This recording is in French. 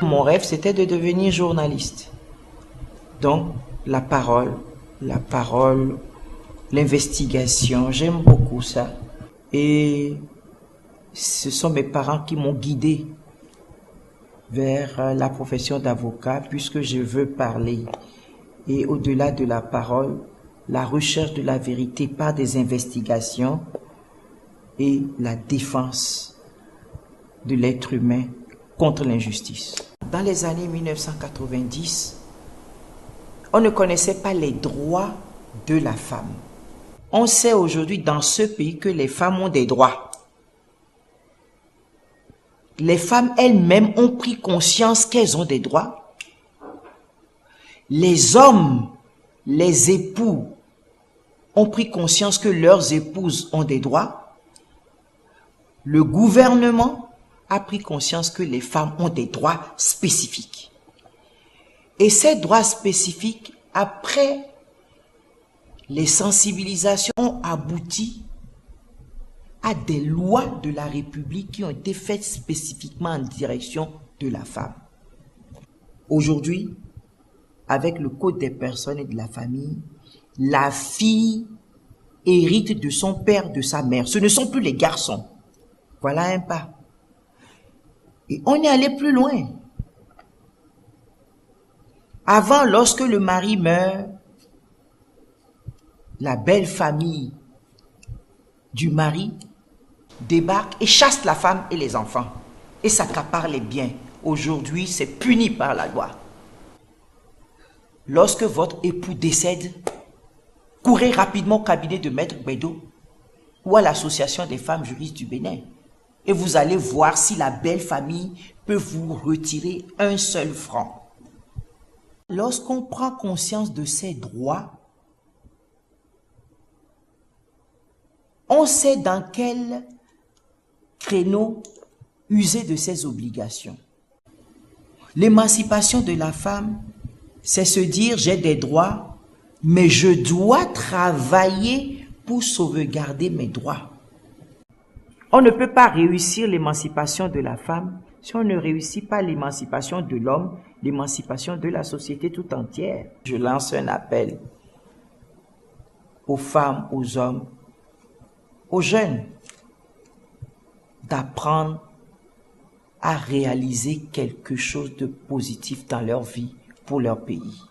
mon rêve, c'était de devenir journaliste. Donc, la parole, l'investigation, j'aime beaucoup ça. Et ce sont mes parents qui m'ont guidé vers la profession d'avocat, puisque je veux parler. Et au-delà de la parole, la recherche de la vérité par des investigations et la défense de l'être humain contre l'injustice. Dans les années 1990, on ne connaissait pas les droits de la femme. On sait aujourd'hui dans ce pays que les femmes ont des droits. Les femmes elles-mêmes ont pris conscience qu'elles ont des droits. Les hommes, les époux, ont pris conscience que leurs épouses ont des droits. Le gouvernement a pris conscience que les femmes ont des droits spécifiques. Et ces droits spécifiques, après les sensibilisations, ont abouti à des lois de la République qui ont été faites spécifiquement en direction de la femme. Aujourd'hui, avec le Code des personnes et de la famille, la fille hérite de son père, de sa mère. Ce ne sont plus les garçons. Voilà un pas. Et on est allé plus loin. Avant, lorsque le mari meurt, la belle famille du mari débarque et chasse la femme et les enfants et s'accapare les biens. Aujourd'hui, c'est puni par la loi. Lorsque votre époux décède, courez rapidement au cabinet de Maître Bédo ou à l'association des femmes juristes du Bénin et vous allez voir si la belle famille peut vous retirer un seul franc. Lorsqu'on prend conscience de ses droits, on sait dans quel créneau user de ses obligations. L'émancipation de la femme, c'est se dire j'ai des droits, mais je dois travailler pour sauvegarder mes droits. On ne peut pas réussir l'émancipation de la femme si on ne réussit pas l'émancipation de l'homme, l'émancipation de la société tout entière. Je lance un appel aux femmes, aux hommes, aux jeunes, d'apprendre à réaliser quelque chose de positif dans leur vie pour leur pays.